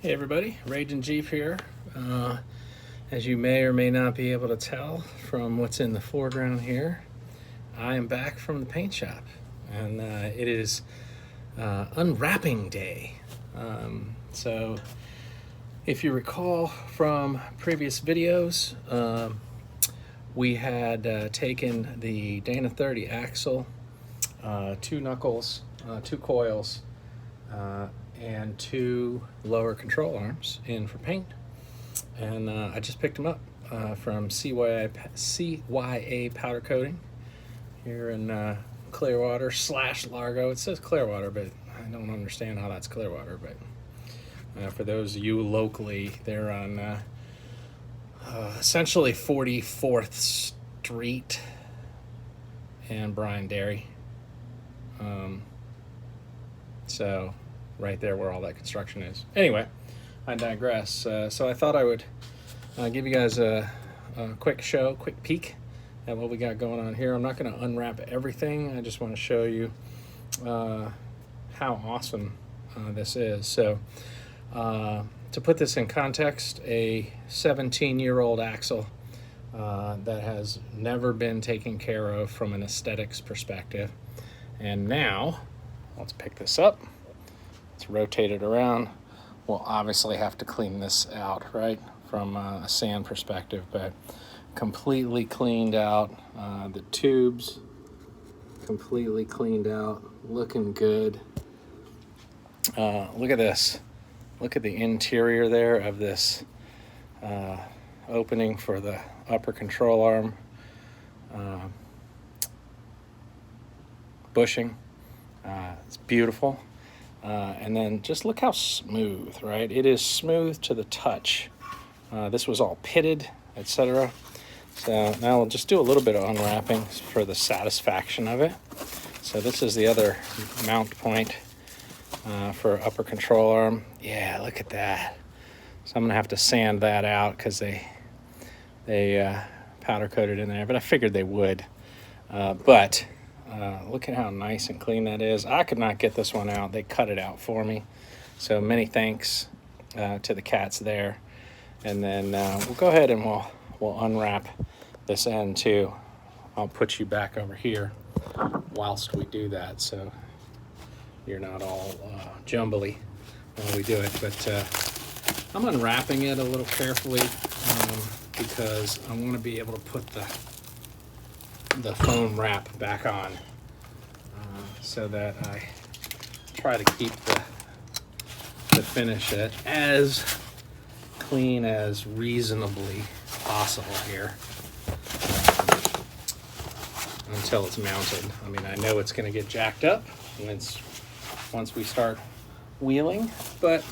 Hey everybody, Raging Jeep here. As you may or may not be able to tell from what's in the foreground here, I am back from the paint shop, and it is unwrapping day. So if you recall from previous videos, we had taken the Dana 30 axle, two knuckles, two coils, and two lower control arms in for paint, and I just picked them up from CYA Powder Coating here in Clearwater / Largo. It says Clearwater, but I don't understand how that's Clearwater. But for those of you locally, they're on essentially 44th Street and Bryan Dairy. So right there where all that construction is. Anyway, I digress. So I thought I would give you guys a quick peek at what we got going on here. I'm not going to unwrap everything. I just want to show you how awesome this is. So to put this in context, a 17-year-old axle that has never been taken care of from an aesthetics perspective. And now, let's pick this up. Let's rotate it around. We'll obviously have to clean this out, right, from a sand perspective, but completely cleaned out. The tubes completely cleaned out, looking good. Look at this. Look at the interior there of this opening for the upper control arm bushing. It's beautiful. And then just look how smooth, right? It is smooth to the touch. This was all pitted, etc. So now we'll just do a little bit of unwrapping for the satisfaction of it. So this is the other mount point for upper control arm. Yeah, look at that. So I'm gonna have to sand that out because they powder coated in there, but I figured they would. But look at how nice and clean that is. I could not get this one out. They cut it out for me. So many thanks to the cats there. And then we'll go ahead and we'll unwrap this end too. I'll put you back over here whilst we do that, so you're not all jumbly while we do it. But I'm unwrapping it a little carefully because I want to be able to put the foam wrap back on so that I try to keep the finish as clean as reasonably possible here until it's mounted. I mean, I know it's going to get jacked up once we start wheeling, but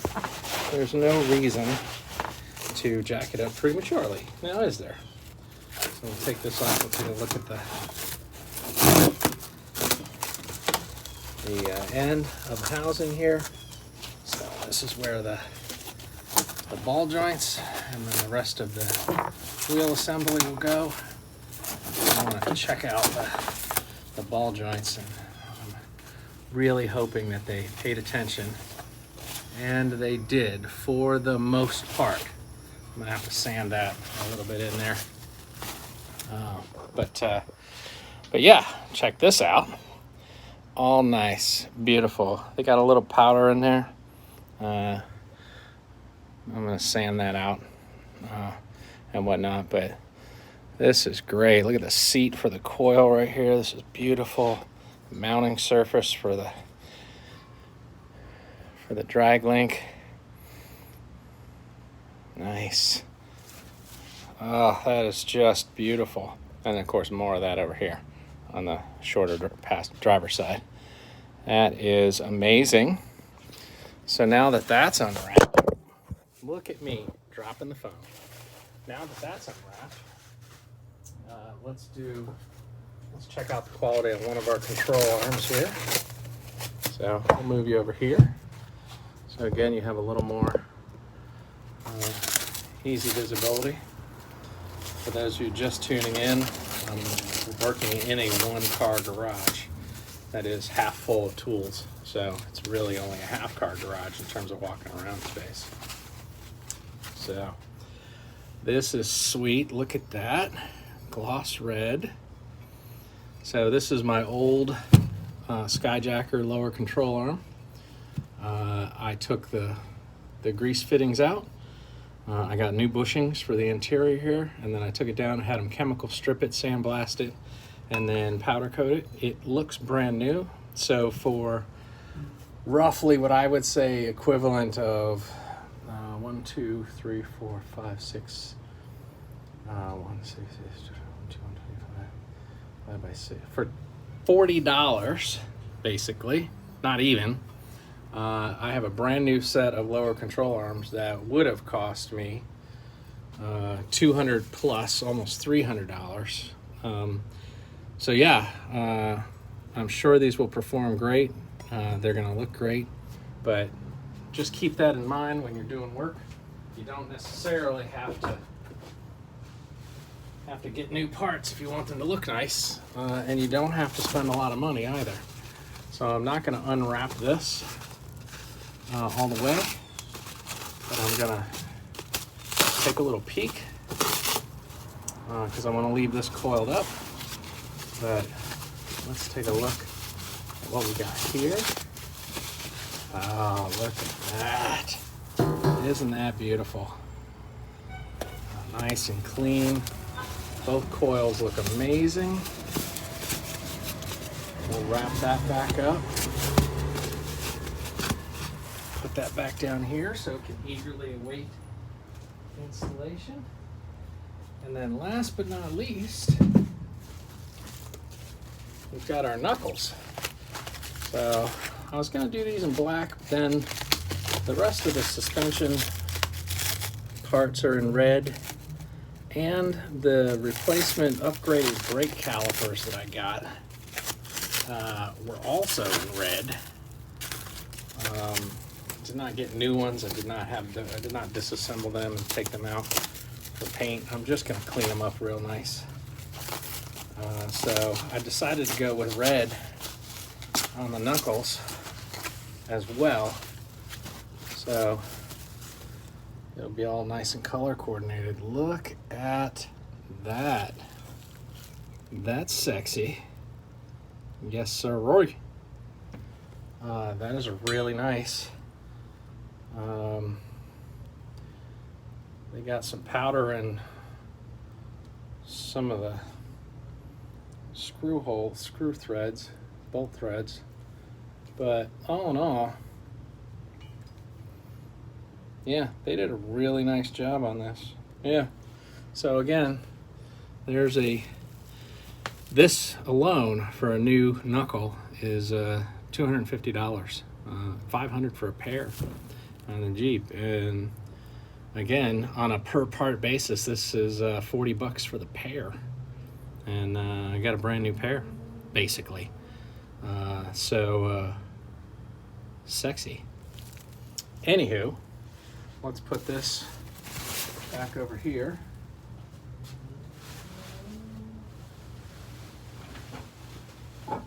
there's no reason to jack it up prematurely. Now, is there? So we'll take this off. We'll take a look at the end of the housing here. So this is where the ball joints and then the rest of the wheel assembly will go. I want to check out the ball joints, and I'm really hoping that they paid attention, and they did for the most part. I'm gonna have to sand that a little bit in there. But yeah, check this out. All nice, beautiful. They got a little powder in there. I'm gonna sand that out and whatnot, but this is great. Look at the seat for the coil right here. This is beautiful. Mounting surface for the drag link. Nice. Oh, that is just beautiful. And of course, more of that over here on the shorter past driver's side. That is amazing. So now that that's unwrapped, look at me dropping the phone. Now that that's unwrapped, let's check out the quality of one of our control arms here. So I'll move you over here. So again, you have a little more easy visibility. For those of you just tuning in, I'm working in a one-car garage that is half full of tools. So it's really only a half car garage in terms of walking around space. So this is sweet. Look at that. Gloss red. So this is my old Skyjacker lower control arm. I took the grease fittings out. I got new bushings for the interior here, and then I took it down and had them chemical strip it, sandblast it, and then powder coat it. It looks brand new. So for roughly what I would say equivalent of 1, 2, 3, 4, 5, 6, 1, 6, 225, 5 by 6, for $40 basically, not even. I have a brand new set of lower control arms that would have cost me $200 plus, almost $300. So yeah, I'm sure these will perform great. They're gonna look great, but just keep that in mind when you're doing work. You don't necessarily have to get new parts if you want them to look nice, and you don't have to spend a lot of money either. So I'm not gonna unwrap this all the way, but I'm gonna take a little peek because I want to leave this coiled up. But let's take a look at what we got here. Oh, look at that. Isn't that beautiful? Nice and clean. Both coils look amazing. We'll wrap that back up. Put that back down here so it can eagerly await installation. And then last but not least, we've got our knuckles. So I was going to do these in black, but then the rest of the suspension parts are in red, and the replacement upgraded brake calipers that I got were also in red. Did not get new ones. I did not disassemble them and take them out for paint. I'm just going to clean them up real nice. So I decided to go with red on the knuckles as well. So it'll be all nice and color coordinated. Look at that. That's sexy. Yes, sir, Roy. That is really nice. They got some powder and some of the screw threads, bolt threads, but all in all, yeah, they did a really nice job on this. Yeah. So again, there's this alone for a new knuckle is $250, $500 for a pair on the Jeep. And again, on a per part basis, this is $40 for the pair. And I got a brand new pair, basically. So sexy. Anywho, let's put this back over here. Oh, no,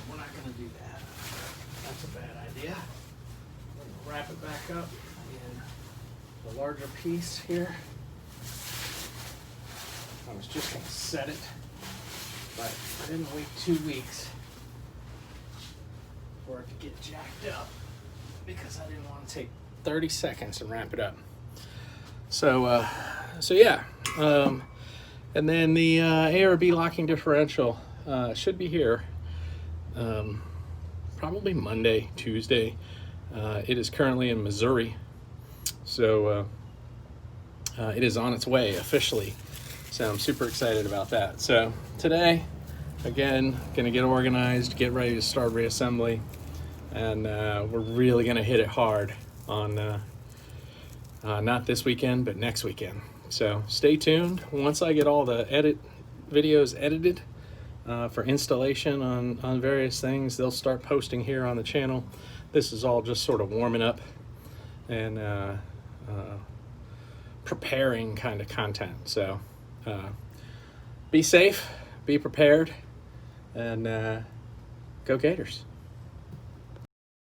we're not going to do that. That's a bad idea. We're going to wrap it back up in the larger piece here. I was just going to set it, but I didn't wait 2 weeks for it to get jacked up because I didn't want to take 30 seconds and wrap it up. So yeah. And then the ARB locking differential should be here probably Monday, Tuesday. It is currently in Missouri, so it is on its way officially. So I'm super excited about that. So today, again, gonna get organized, get ready to start reassembly, and we're really gonna hit it hard on not this weekend, but next weekend. So stay tuned. Once I get all the videos edited for installation on various things, they'll start posting here on the channel. This is all just sort of warming up and preparing kind of content. So be safe, be prepared, and go Gators.